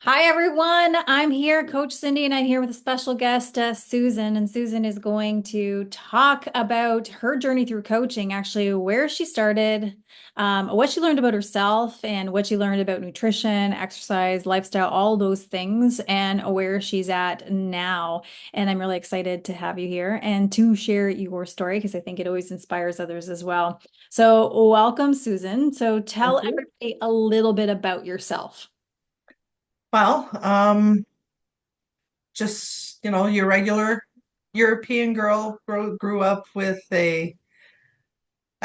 Hi, everyone. I'm here, Coach Cindy, and I'm here with a special guest, Susan. And Susan is going to talk about her journey through coaching, actually, where she started, what she learned about herself, and what she learned about nutrition, exercise, lifestyle, all those things, and where she's at now. And I'm really excited to have you here and to share your story because I think it always inspires others as well. So, welcome, Susan. So, tell Thank you. everybody a little bit about yourself. Well, just, your regular European girl grew up with I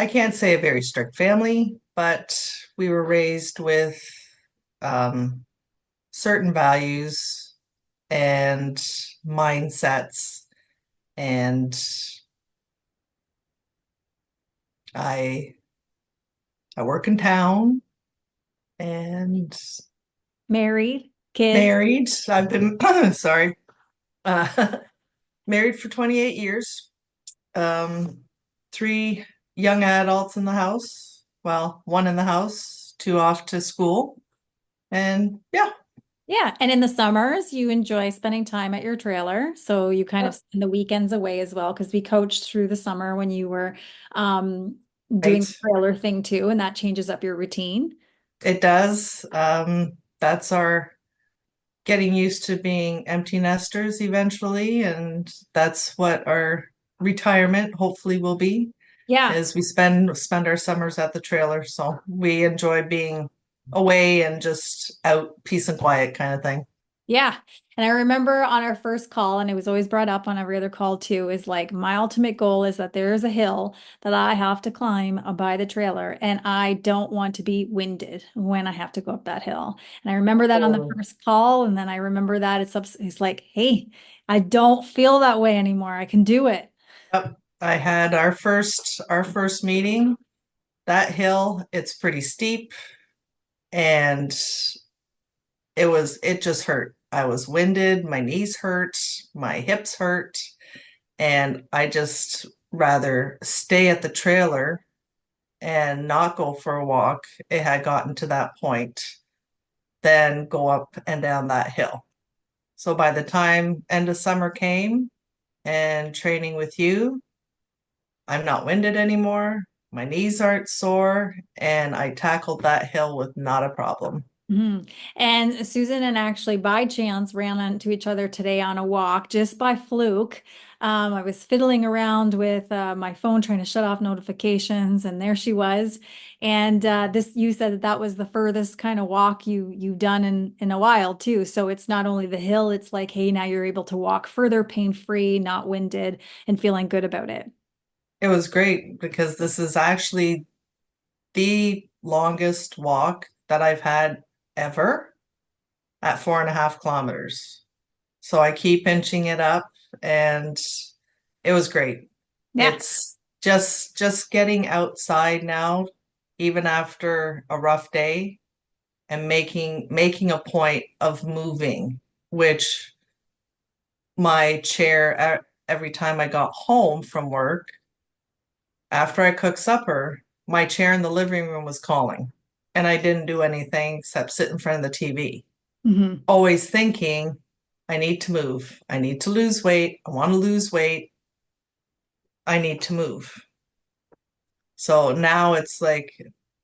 can't say a very strict family, but we were raised with um, certain values and mindsets. And I I work in town and Married, kids. married. I've been, sorry, uh, married for 28 years. Um, three young adults in the house. Well, one in the house, two off to school. And yeah, Yeah, and in the summers, you enjoy spending time at your trailer. So you kind of yep, spend the weekends away as well, because we coached through the summer when you were um, doing the right. trailer thing too, and that changes up your routine. It does. That's our getting used to being empty nesters eventually, and that's what our retirement hopefully will be, Yeah. is we spend our summers at the trailer. So we enjoy being away and just out, peace and quiet kind of thing. Yeah. And I remember on our first call, and it was always brought up on every other call too, is like my ultimate goal is that there is a hill that I have to climb by the trailer, and I don't want to be winded when I have to go up that hill. And I remember that on the Oh. first call, and then I remember that it's like, hey, I don't feel that way anymore. I can do it. Yep. I had our first meeting. That hill, it's pretty steep and it just hurt. I was winded, my knees hurt, my hips hurt, and I just rather stay at the trailer and not go for a walk. It had gotten to that point, than go up and down that hill. So by the time end of summer came and training with you, I'm not winded anymore. My knees aren't sore, and I tackled that hill with not a problem. Mhm. And Susan and actually by chance ran into each other today on a walk just by fluke. I was fiddling around with my phone trying to shut off notifications, and there she was. And this, you said that that was the furthest kind of walk you've done in a while too. So it's not only the hill, it's like, hey, now you're able to walk further, pain-free, not winded, and feeling good about it. It was great because this is actually the longest walk that I've had ever at 4.5 kilometers. So I keep inching it up, and it was great. Yeah. It's just getting outside now, even after a rough day, and making a point of moving, which my chair every time I got home from work after I cooked supper, my chair in the living room was calling, and I didn't do anything except sit in front of the TV, Hmm. always thinking, I need to move. I need to lose weight. I want to lose weight. I need to move. So now it's like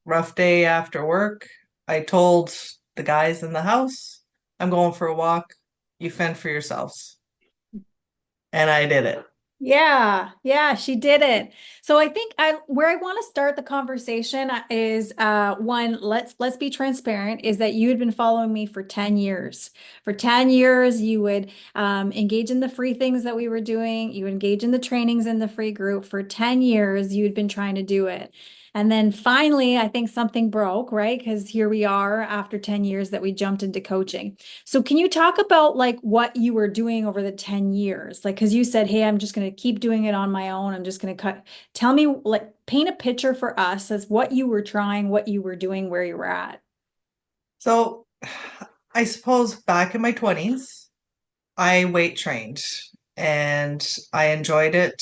rough day after work. I told the guys in the house, I'm going for a walk. You fend for yourselves. And I did it. Yeah, yeah, she did it. So I think I where I want to start the conversation is one, let's be transparent, is that you had been following me for 10 years. For 10 years, you would engage in the free things that we were doing, you would engage in the trainings in the free group. For 10 years, you had been trying to do it. And then finally, I think something broke, right? Because here we are after 10 years that we jumped into coaching. So can you talk about like what you were doing over the 10 years? Like, because you said, hey, I'm just going to keep doing it on my own. I'm just going to cut. Tell me, like, paint a picture for us as what you were trying, what you were doing, where you were at. So I suppose back in my 20s, I weight trained and I enjoyed it.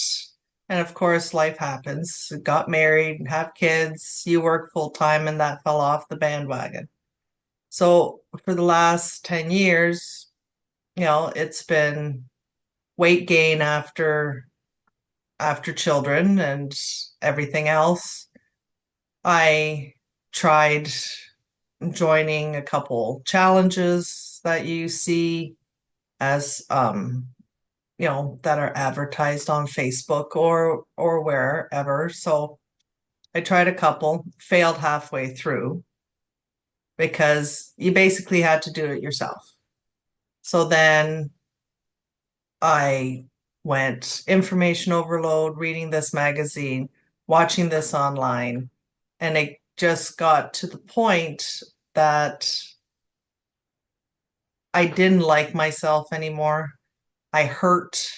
And of course, life happens. Got married, have kids, you work full time, and that fell off the bandwagon. So for the last 10 years, it's been weight gain after children and everything else. I tried joining a couple challenges that you see as that are advertised on Facebook or wherever. So I tried a couple, failed halfway through because you basically had to do it yourself. So then I went information overload, reading this magazine, watching this online, and it just got to the point that I didn't like myself anymore. I hurt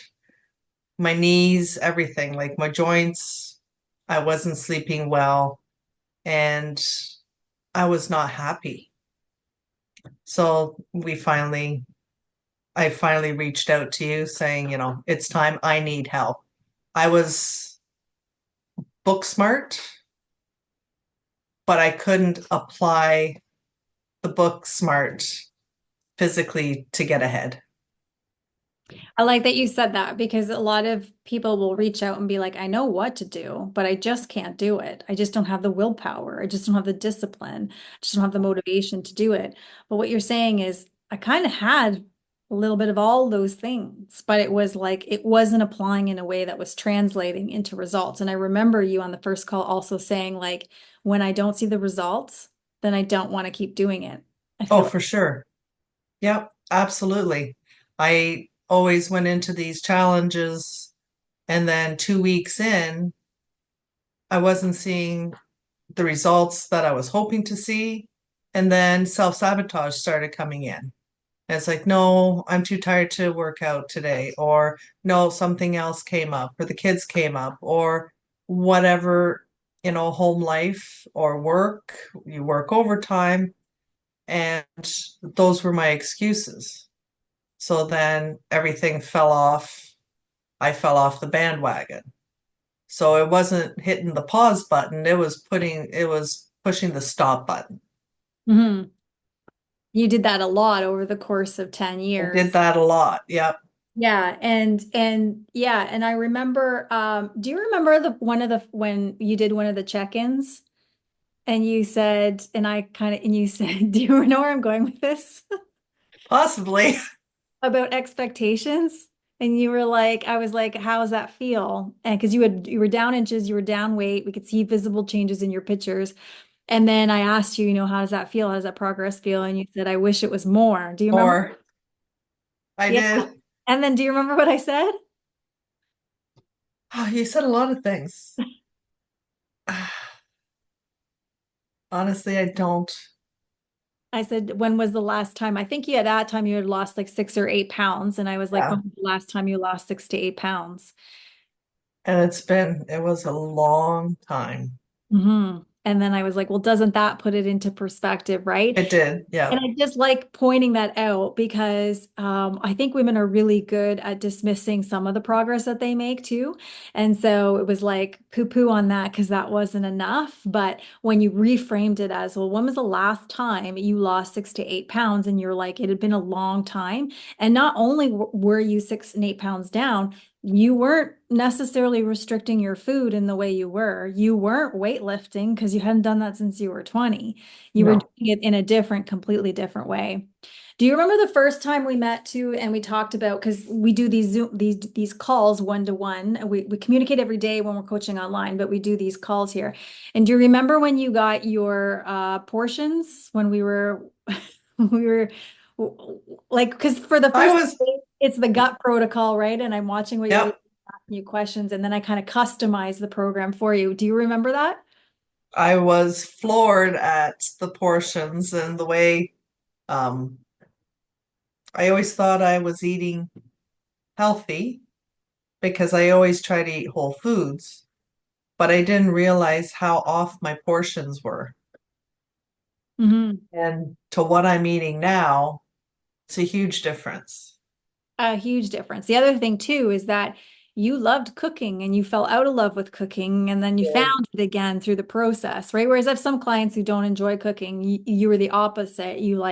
my knees, everything, like my joints. I wasn't sleeping well, and I was not happy. So I finally reached out to you saying, it's time, I need help. I was book smart, but I couldn't apply the book smart physically to get ahead. I like that you said that because a lot of people will reach out and be like, I know what to do, but I just can't do it. I just don't have the willpower. I just don't have the discipline. I just don't have the motivation to do it. But what you're saying is, I kind of had a little bit of all those things, but it was like it wasn't applying in a way that was translating into results. And I remember you on the first call also saying, like, when I don't see the results, then I don't want to keep doing it. I Oh, feel for sure. Yep, absolutely. I always went into these challenges, and then 2 weeks in, I wasn't seeing the results that I was hoping to see. And then self-sabotage started coming in. And it's like, no, I'm too tired to work out today, or no, something else came up, or the kids came up, or whatever, home life or work, you work overtime. And those were my excuses. So then everything fell off. I fell off the bandwagon. So it wasn't hitting the pause button, it was pushing the stop button. Mhm. You did that a lot over the course of 10 I did years. that a lot. Yep. Yeah, and yeah, and I remember do you remember the one of the when you did one of the check-ins and you said and I kind of and you said, do you know where I'm going with this? Possibly. About expectations? And you were like, I was like, how does that feel? And because you were down inches, you were down weight, we could see visible changes in your pictures. And then I asked you, how does that feel? How does that progress feel? And you said, I wish it was more. Do you remember? Or I Yeah. did. And then do you remember what I said? Oh, you said a lot of things. Honestly, I don't. I said, when was the last time? I think you at that time you had lost like 6 or 8 pounds. And I was like, Yeah. when was the last time you lost 6 to 8 pounds? And it was a long time. And then I was like, well, doesn't that put it into perspective, right? It did. And Yeah. I just like pointing that out because I think women are really good at dismissing some of the progress that they make too. And so it was like poo-poo on that because that wasn't enough. But when you reframed it as, well, when was the last time you lost 6 to 8 pounds? And you're like, it had been a long time. And not only were you 6 and 8 pounds down, you weren't necessarily restricting your food in the way you were. You weren't weightlifting because you hadn't done that since you were 20. You were doing No. it in a completely different way. Do you remember the first time we met too, and we talked about because we do these Zoom these calls one to one. We communicate every day when we're coaching online, but we do these calls here. And do you remember when you got your portions when we were we were like because for the I first was, it's the gut protocol, right? And I'm watching what you're doing, yep. asking you questions, and then I kind of customize the program for you. Do you remember that? I was floored at the portions and the way um I always thought I was eating healthy because I always try to eat whole foods, but I didn't realize how off my portions were. Mhm. And to what I'm eating now, it's a huge difference. A huge difference. The other thing too is that you loved cooking and you fell out of love with cooking and then you Yeah. found it again through the process, right? Whereas I have some clients who don't enjoy cooking, you were the opposite. You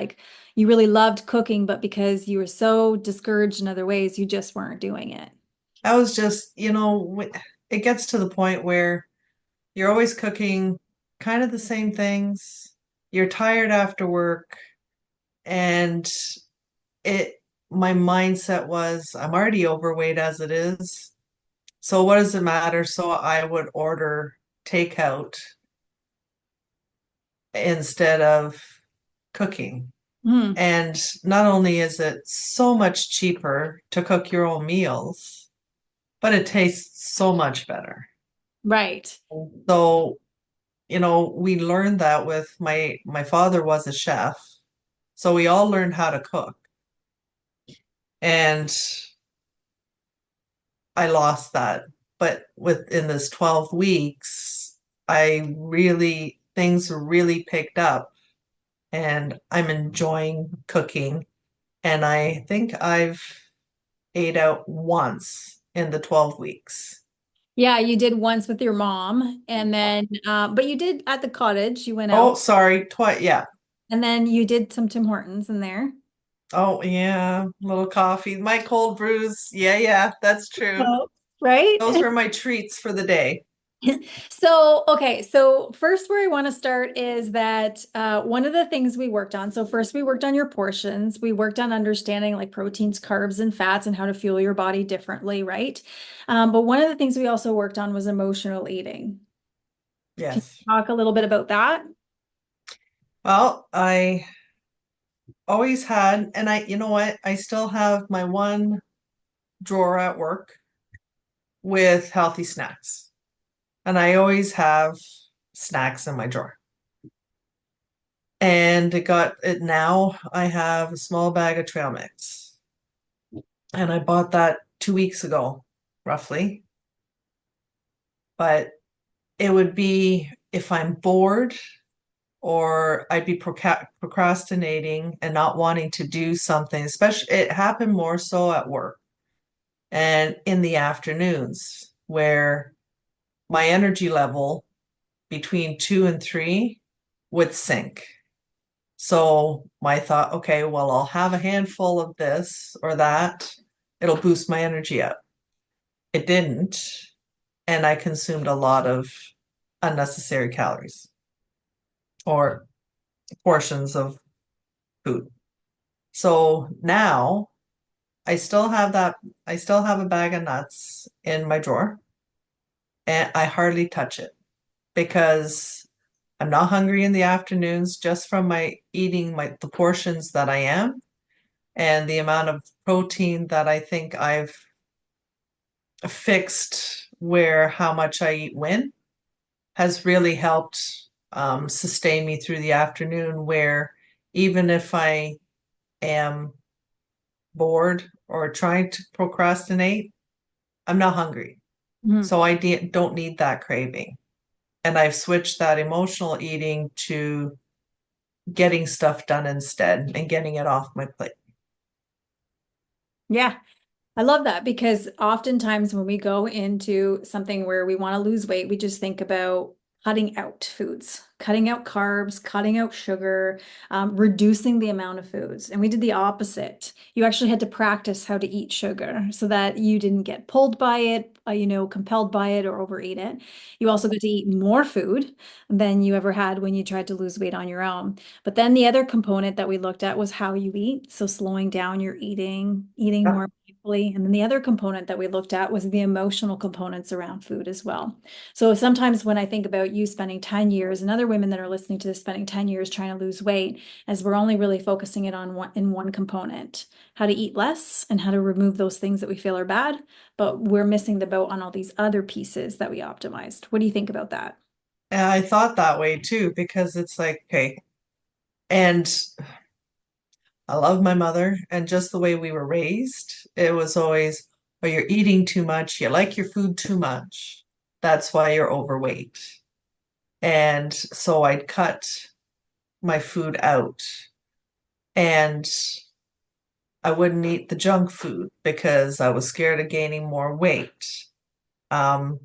really loved cooking, but because you were so discouraged in other ways, you just weren't doing it. I was just, it gets to the point where you're always cooking kind of the same things. You're tired after work, and it my mindset was I'm already overweight as it is. So what does it matter? So I would order takeout instead of cooking. Hmm. And not only is it so much cheaper to cook your own meals, but it tastes so much better. Right. So, we learned that with my father was a chef. So we all learned how to cook. And I lost that. But within this 12 weeks, things really picked up and I'm enjoying cooking. And I think I've ate out once in the 12 weeks. Yeah, you did once with your mom, and then, but you did at the cottage, you went Oh, out, sorry, twice. Yeah. and then you did some Tim Hortons in there. Oh, yeah. Little coffee. My cold brews. Yeah, yeah, that's true. Oh, right? Those were my treats for the day. So, okay, so first where I want to start is that one of the things we worked on. So, first we worked on your portions. We worked on understanding like proteins, carbs, and fats and how to fuel your body differently, right? But one of the things we also worked on was emotional eating. Can Yes. you talk a little bit about that? Well, I always had, and you know what? I still have my one drawer at work with healthy snacks. And I always have snacks in my drawer. And it got it now I have a small bag of trail mix. And I bought that 2 weeks ago, roughly. But it would be if I'm bored or I'd be procrastinating and not wanting to do something, especially it happened more so at work and in the afternoons where my energy level between 2 and 3 would sink. So my thought, okay, well, I'll have a handful of this or that. It'll boost my energy up. It didn't. And I consumed a lot of unnecessary calories or portions of food. So now I still have a bag of nuts in my drawer and I hardly touch it because I'm not hungry in the afternoons just from my eating the portions that I am and the amount of protein that I think I've fixed where how much I eat when has really helped sustain me through the afternoon where even if I am bored or trying to procrastinate, I'm not hungry. Mhm. So don't need that craving. And I've switched that emotional eating to getting stuff done instead and getting it off my plate. Yeah. I love that because oftentimes when we go into something where we want to lose weight, we just think about cutting out foods, cutting out carbs, cutting out sugar, reducing the amount of foods. And we did the opposite. You actually had to practice how to eat sugar so that you didn't get pulled by it, compelled by it or overeat it. You also got to eat more food than you ever had when you tried to lose weight on your own. But then the other component that we looked at was how you eat. So slowing down your eating, eating Yeah. more mindfully. And then the other component that we looked at was the emotional components around food as well. So sometimes when I think about you spending 10 years and other women that are listening to this spending 10 years trying to lose weight, as we're only really focusing it on one component, how to eat less and how to remove those things that we feel are bad, but we're missing the boat on all these other pieces that we optimized. What do you think about that? And I thought that way too, because it's like, okay, and I love my mother and just the way we were raised, it was always, oh, you're eating too much, you like your food too much. That's why you're overweight. And so I'd cut my food out and I wouldn't eat the junk food because I was scared of gaining more weight. Um,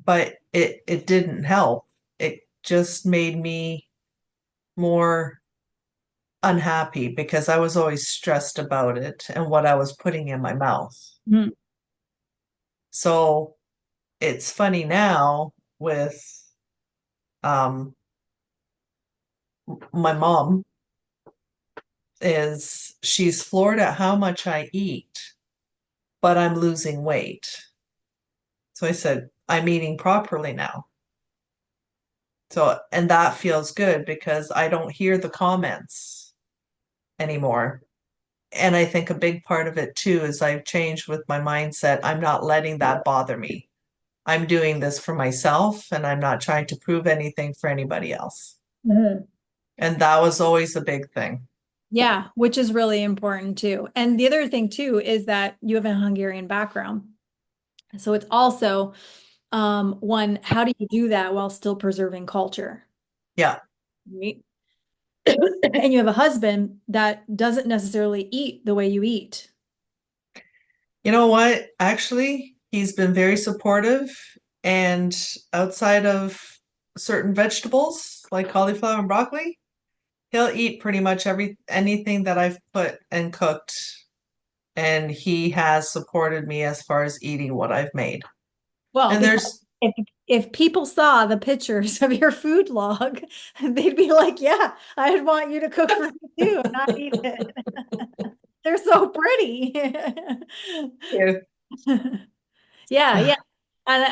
but it didn't help. It just made me more unhappy because I was always stressed about it and what I was putting in my mouth. Mhm. So it's funny now with um, my mom is she's floored at how much I eat, but I'm losing weight. So I said, I'm eating properly now. So, and that feels good because I don't hear the comments anymore. And I think a big part of it too is I've changed with my mindset. I'm not letting that bother me. I'm doing this for myself and I'm not trying to prove anything for anybody else. Mhm. And that was always a big thing. Yeah, which is really important too. And the other thing too is that you have a Hungarian background. So it's also one, how do you do that while still preserving culture? Yeah. Right? And you have a husband that doesn't necessarily eat the way you eat. You know what? Actually, he's been very supportive and outside of certain vegetables like cauliflower and broccoli, he'll eat pretty much anything that I've put and cooked, and he has supported me as far as eating what I've made. Well, And because there's if people saw the pictures of your food log, they'd be like, yeah, I'd want you to cook for me too, and not eat it. They're so pretty. yeah, Yeah, yeah. And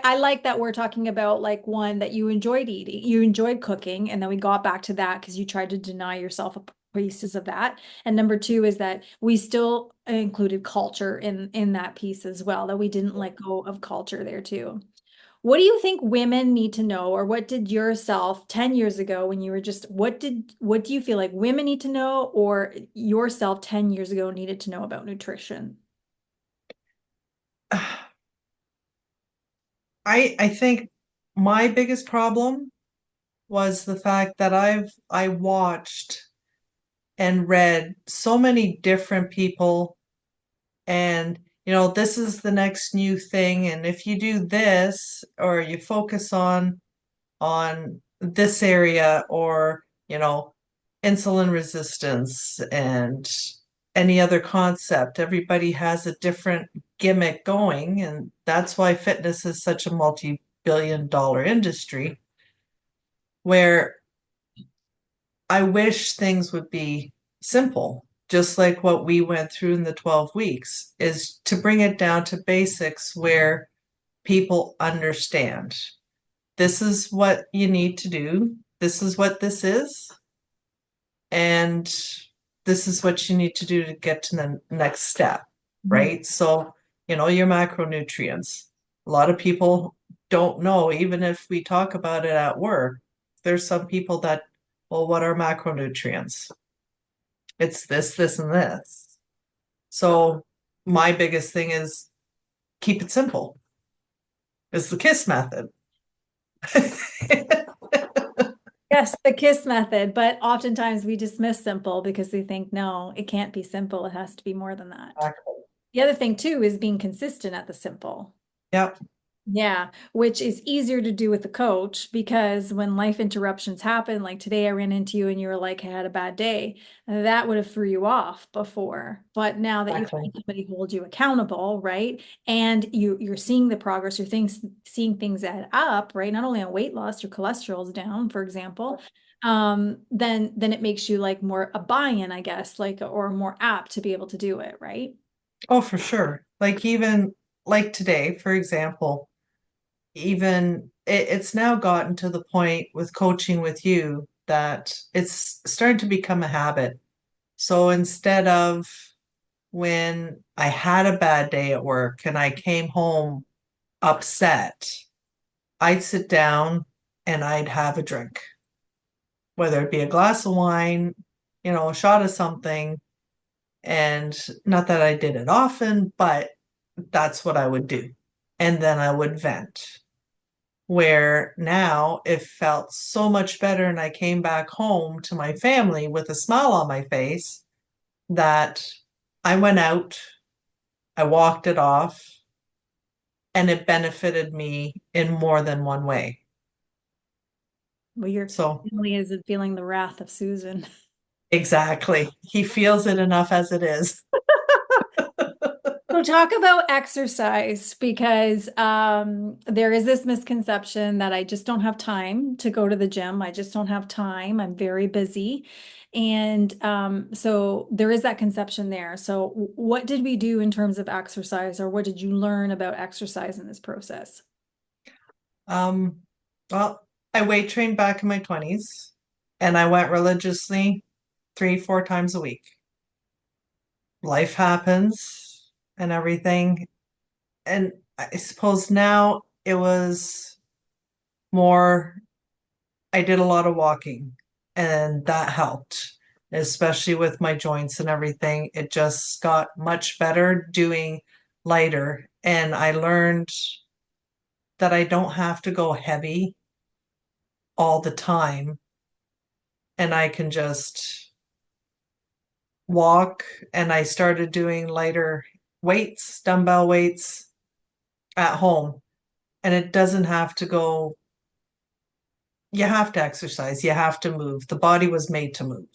I like that we're talking about like one that you enjoyed eating, you enjoyed cooking, and then we got back to that because you tried to deny yourself a pieces of that. And number two is that we still included culture in that piece as well, that we didn't let go of culture there too. What do you think women need to know, or what did yourself 10 years ago when you were just, what do you feel like women need to know, or yourself 10 years ago needed to know about nutrition? I think my biggest problem was the fact that I watched and read so many different people and this is the next new thing and if you do this or you focus on this area or insulin resistance and any other concept, everybody has a different gimmick going, and that's why fitness is such a multi-billion dollar industry where I wish things would be simple, just like what we went through in the 12 weeks, is to bring it down to basics where people understand. This is what you need to do. This is what this is. And this is what you need to do to get to the next step, Mhm. right? So, your macronutrients. A lot of people don't know, even if we talk about it at work, there's some people that, well, what are macronutrients? It's this, and this. So my biggest thing is keep it simple. It's the KISS method. Yes, the KISS method, but oftentimes we dismiss simple because we think, no, it can't be simple. It has to be more than that. Exactly. The other thing too is being consistent at the simple. Yep. Yeah, which is easier to do with the coach because when life interruptions happen, like today I ran into you and you were like, I had a bad day, that would have threw you off before. But now that you've Exactly. had somebody hold you accountable, right? And you're seeing the progress, seeing things add up, right? Not only on weight loss, your cholesterol's down, for example. Then it makes you like more a buy-in, I guess, like or more apt to be able to do it, right? Oh, for sure. Like even like today, for example, even it's now gotten to the point with coaching with you that it's starting to become a habit. So instead of when I had a bad day at work and I came home upset, I'd sit down and I'd have a drink, whether it be a glass of wine, a shot of something. And not that I did it often, but that's what I would do. And then I would vent. Where now it felt so much better, and I came back home to my family with a smile on my face that I went out, I walked it off, and it benefited me in more than one way. Well, your So, family isn't feeling the wrath of Susan. exactly. He feels it enough as it is. So talk about exercise because there is this misconception that I just don't have time to go to the gym. I just don't have time. I'm very busy. And so there is that conception there. So what did we do in terms of exercise, or what did you learn about exercise in this process? Um, well, I weight trained back in my 20s and I went religiously 3, 4 times a week. Life happens and everything. And I suppose now it was more, I did a lot of walking and that helped, especially with my joints and everything. It just got much better doing lighter. And I learned that I don't have to go heavy all the time and I can just walk. And I started doing lighter weights, dumbbell weights at home. And it doesn't have to go, you have to exercise, you have to move. The body was made to move.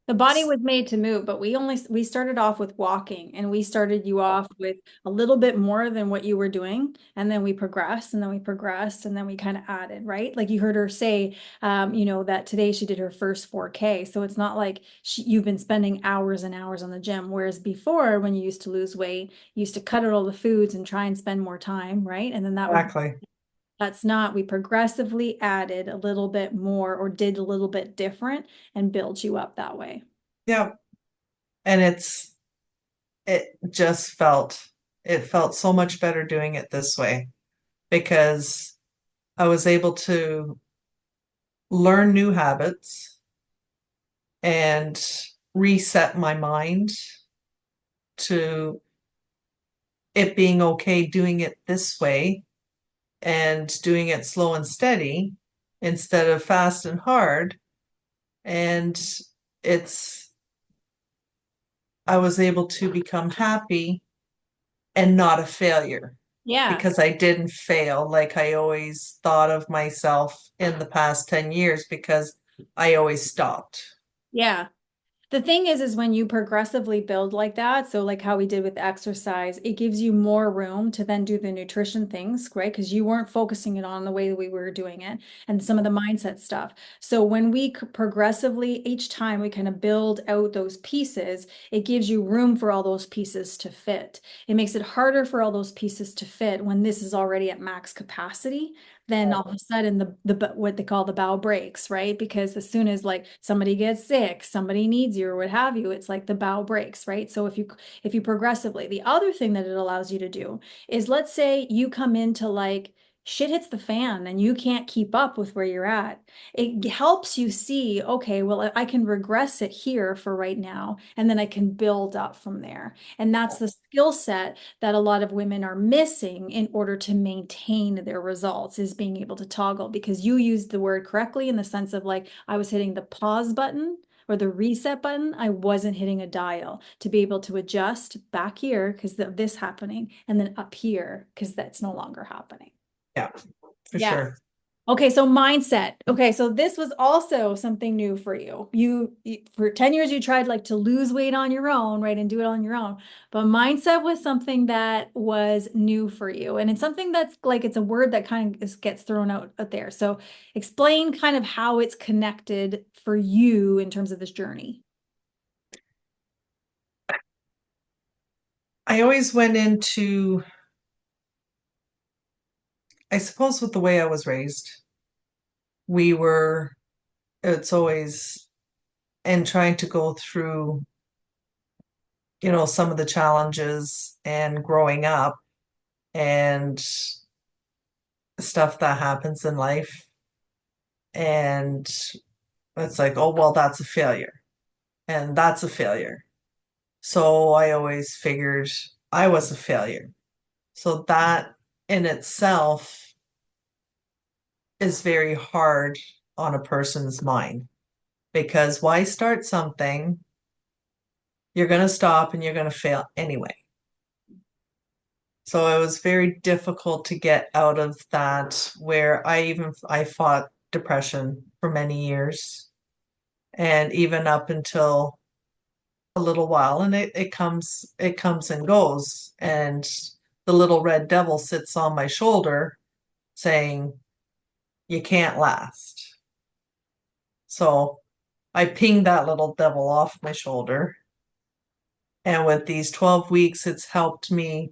The body was made to move, but we started off with walking, and we started you off with a little bit more than what you were doing, and then we progressed, and then we progressed, and then we kind of added, right? Like you heard her say, that today she did her first 4K. So it's not like you've been spending hours and hours on the gym, whereas before, when you used to lose weight, you used to cut out all the foods and try and spend more time, right? And then that would Exactly. that's not, we progressively added a little bit more or did a little bit different and build you up that way. Yeah. And it just it felt so much better doing it this way because I was able to learn new habits and reset my mind to it being okay doing it this way and doing it slow and steady instead of fast and hard. And it's, I was able to become happy and not a failure Yeah. because I didn't fail like I always thought of myself in the past 10 years because I always stopped. Yeah. The thing is when you progressively build like that, so like how we did with exercise, it gives you more room to then do the nutrition things, right? Because you weren't focusing it on the way that we were doing it and some of the mindset stuff. So when we progressively, each time we kind of build out those pieces, it gives you room for all those pieces to fit. It makes it harder for all those pieces to fit when this is already at max capacity. Then all of a sudden the what they call the bow breaks, right? Because as soon as like somebody gets sick, somebody needs you or what have you, it's like the bow breaks, right? So if you progressively, the other thing that it allows you to do is, let's say you come into like shit hits the fan and you can't keep up with where you're at. It helps you see, okay, well, I can regress it here for right now, and then I can build up from there. And that's the skill set that a lot of women are missing in order to maintain their results, is being able to toggle, because you used the word correctly in the sense of like I was hitting the pause button or the reset button. I wasn't hitting a dial to be able to adjust back here because of this happening, and then up here because that's no longer happening. Yeah, for Yeah. sure. Okay, so mindset. Okay, so this was also something new for you. For 10 years you tried like to lose weight on your own, right, and do it on your own. But mindset was something that was new for you. And it's something that's like it's a word that kind of gets thrown out there. So explain kind of how it's connected for you in terms of this journey. I always went into, I suppose, with the way I was raised, we were, it's always, and trying to go through, some of the challenges and growing up and stuff that happens in life. And it's like, oh, well, that's a failure. And that's a failure. So I always figured I was a failure. So that in itself is very hard on a person's mind because why start something you're going to stop and you're going to fail anyway. So it was very difficult to get out of that where I fought depression for many years and even up until a little while and it comes and goes and the little red devil sits on my shoulder saying you can't last. So I pinged that little devil off my shoulder and with these 12 weeks it's helped me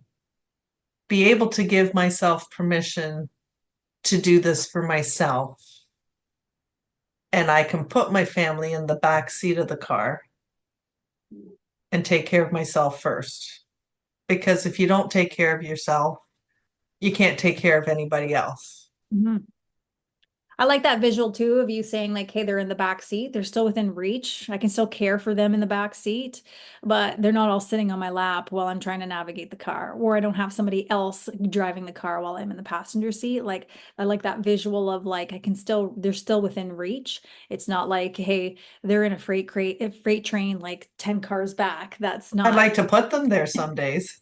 be able to give myself permission to do this for myself and I can put my family in the back seat of the car and take care of myself first. Because if you don't take care of yourself, you can't take care of anybody else. Mhm. I like that visual too of you saying like, hey, they're in the back seat. They're still within reach. I can still care for them in the back seat, but they're not all sitting on my lap while I'm trying to navigate the car, or I don't have somebody else driving the car while I'm in the passenger seat. Like I like that visual of like I can still they're still within reach. It's not like, hey, they're in a freight train like 10 cars back. That's I'd not like to put them there some days.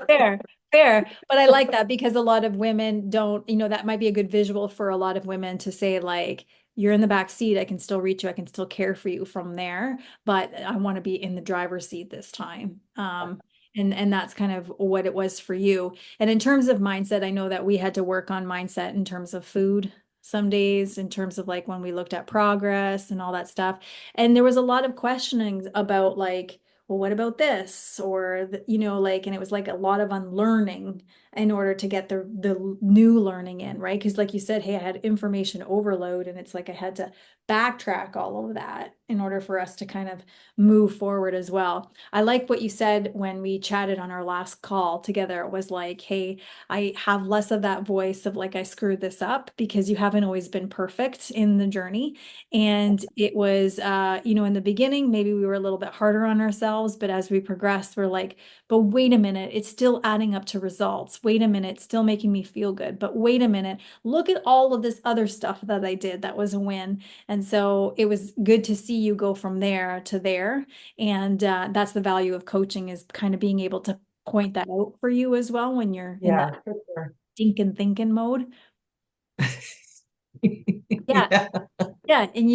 fair, fair. But I like that because a lot of women don't, that might be a good visual for a lot of women to say, like, you're in the back seat, I can still reach you, I can still care for you from there, but I want to be in the driver's seat this time. And that's kind of what it was for you. And in terms of mindset, I know that we had to work on mindset in terms of food some days, in terms of like when we looked at progress and all that stuff. And there was a lot of questioning about like, well, what about this? Or, like, and it was like a lot of unlearning in order to get the new learning in, right? Because like you said, hey, I had information overload and it's like I had to backtrack all of that in order for us to kind of move forward as well. I like what you said when we chatted on our last call together. It was like, hey, I have less of that voice of like I screwed this up because you haven't always been perfect in the journey. And it was, in the beginning, maybe we were a little bit harder on ourselves, but as we progressed, we're like, but wait a minute, it's still adding up to results. Wait a minute, it's still making me feel good. But wait a minute, look at all of this other stuff that I did that was a win. And so it was good to see you go from there to there. And that's the value of coaching is kind of being able to point that out for you as well when you're in Yeah, that for sure. thinking mode. Yeah. Yeah, Yeah, and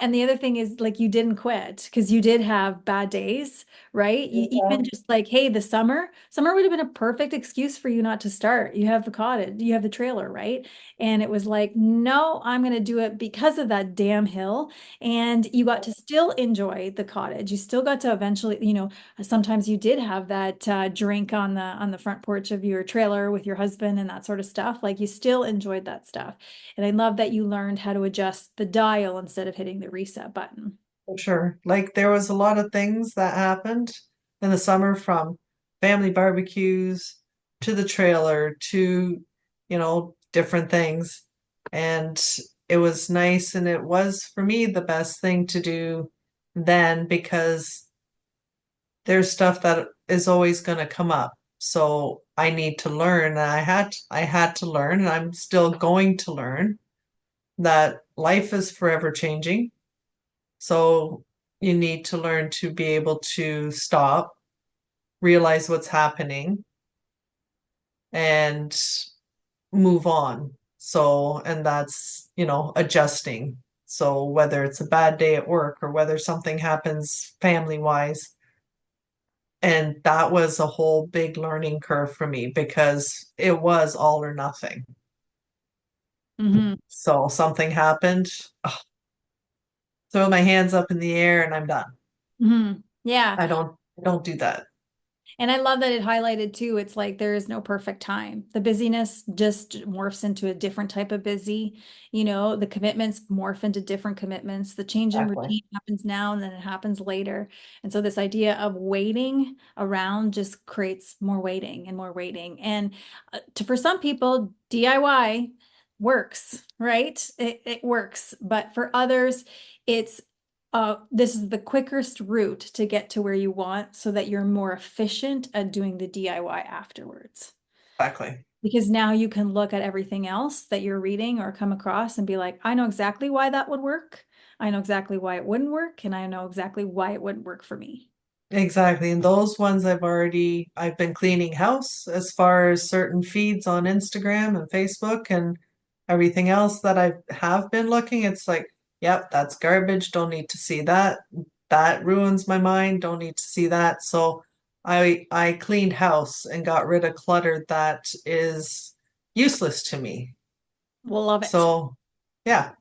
and the other thing is like you didn't quit because you did have bad days, right? Even just like, hey, summer would have been a perfect excuse for you not to start. You have the cottage, you have the trailer, right? And it was like, no, I'm going to do it because of that damn hill. And you got to still enjoy the cottage. You still got to eventually, sometimes you did have that drink on the front porch of your trailer with your husband and that sort of stuff. Like you still enjoyed that stuff. And I love that you learned how to adjust the dial instead of hitting the reset button. for sure. Like there was a lot of things that happened in the summer from family barbecues to the trailer to, different things. And it was nice and it was for me the best thing to do then because there's stuff that is always going to come up. So I need to learn. And I had to learn, and I'm still going to learn that life is forever changing. So you need to learn to be able to stop, realize what's happening, and move on. So, and that's, adjusting. So whether it's a bad day at work or whether something happens family wise, and that was a whole big learning curve for me because it was all or nothing. Hmm. So something happened, throw my hands up in the air and I'm done. Hmm. Yeah. I don't do that. And I love that it highlighted too. It's like there is no perfect time. The busyness just morphs into a different type of busy. The commitments morph into different commitments. The change in Exactly. routine happens now and then it happens later. And so this idea of waiting around just creates more waiting and more waiting. And for some people, DIY works, right? It works. But for others, it's this is the quickest route to get to where you want so that you're more efficient at doing the DIY afterwards. Exactly. Because now you can look at everything else that you're reading or come across and be like, I know exactly why that would work. I know exactly why it wouldn't work, and I know exactly why it wouldn't work for me. Exactly. And those ones I've been cleaning house as far as certain feeds on Instagram and Facebook and everything else that I have been looking. It's like, yep, that's garbage. Don't need to see that. That ruins my mind. Don't need to see that. So I cleaned house and got rid of clutter that is useless to me. We'll love it. So yeah,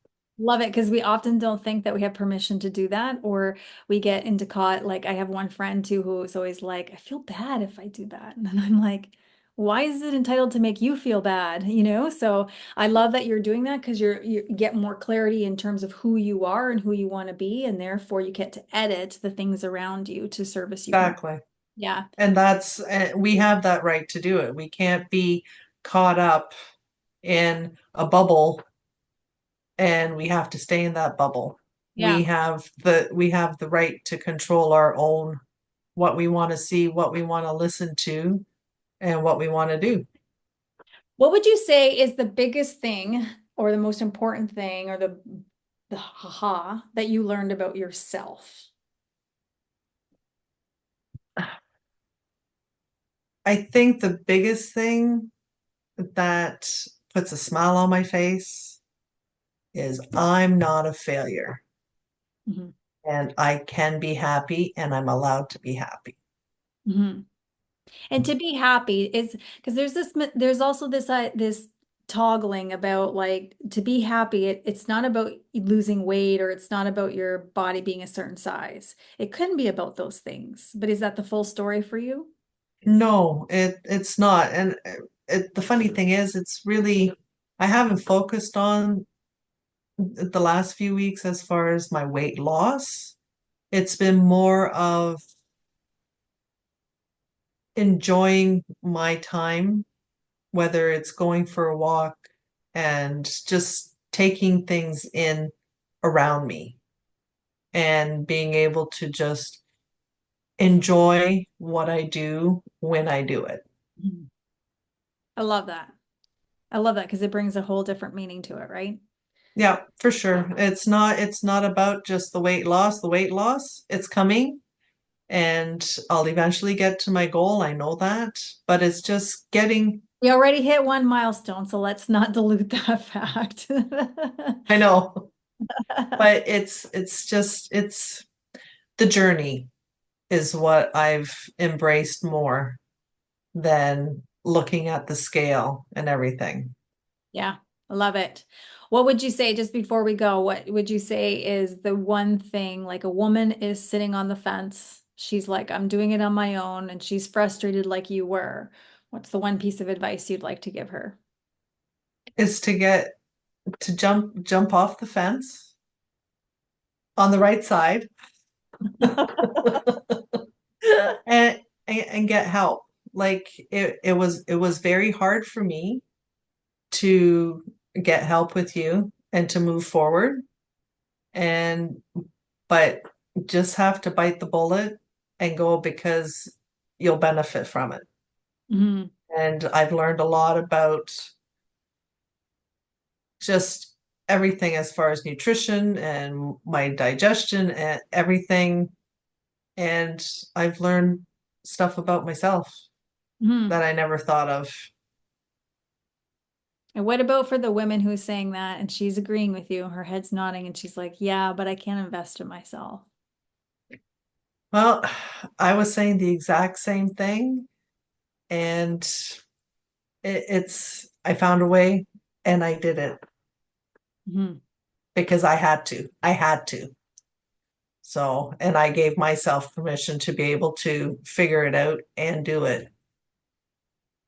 Love it because we often don't think that we have permission to do that, or we get into caught. Like I have one friend too who's always like, I feel bad if I do that. And I'm like, why is it entitled to make you feel bad? You know? So I love that you're doing that because you get more clarity in terms of who you are and who you want to be, and therefore you get to edit the things around you to service you more. exactly. Yeah. And we have that right to do it. We can't be caught up in a bubble and we have to stay in that bubble. Yeah. We have the right to control our own what we want to see, what we want to listen to, and what we want to do. What would you say is the biggest thing or the most important thing or the haha that you learned about yourself? I think the biggest thing that puts a smile on my face is I'm not a failure Mhm. and I can be happy and I'm allowed to be happy. Mhm. And to be happy is because there's also this toggling about like to be happy it's not about losing weight or it's not about your body being a certain size. It couldn't be about those things. But is that the full story for you? No, it's not. And the funny thing is, it's really, I haven't focused on the last few weeks as far as my weight loss. It's been more of enjoying my time, whether it's going for a walk and just taking things in around me and being able to just enjoy what I do when I do it. Mhm. I love that. I love that because it brings a whole different meaning to it, right? Yeah, for sure. It's not about just the weight loss. The weight loss, it's coming and I'll eventually get to my goal. I know that, but it's just getting, We already hit one milestone, so let's not dilute that fact. I know, but it's the journey is what I've embraced more than looking at the scale and everything. Yeah, I love it. What would you say, just before we go, what would you say is the one thing, like a woman is sitting on the fence, she's like, I'm doing it on my own, and she's frustrated like you were. What's the one piece of advice you'd like to give her? Is to get to jump off the fence on the right side and and get help. Like it was very hard for me to get help with you and to move forward and but just have to bite the bullet and go because you'll benefit from it. Mhm. And I've learned a lot about just everything as far as nutrition and my digestion and everything. And I've learned stuff about myself Mhm. that I never thought of. And what about for the women who's saying that and she's agreeing with you, her head's nodding, and she's like, yeah, but I can't invest in myself. Well, I was saying the exact same thing, and I found a way and I did it Mhm. because I had to. I had to. So, and I gave myself permission to be able to figure it out and do it.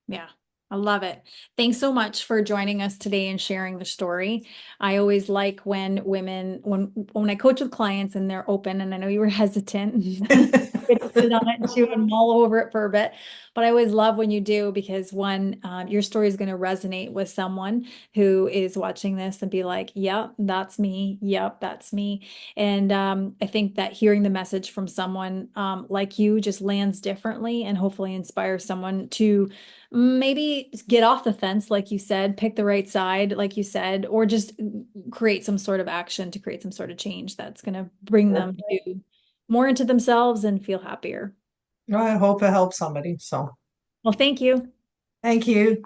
Yeah, I love it. Thanks so much for joining us today and sharing the story. I always like when women, when I coach with clients and they're open, and I know you were hesitant, get to sit on it and chew and mull over it for a bit, but I always love when you do because one, your story is going to resonate with someone who is watching this and be like, "Yep, that's me. Yep, that's me." And I think that hearing the message from someone like you just lands differently and hopefully inspires someone to maybe maybe get off the fence, like you said, pick the right side, like you said, or just create some sort of action to create some sort of change that's going to bring them to more into themselves and feel happier. I hope it helps somebody. So Well, thank you. thank you.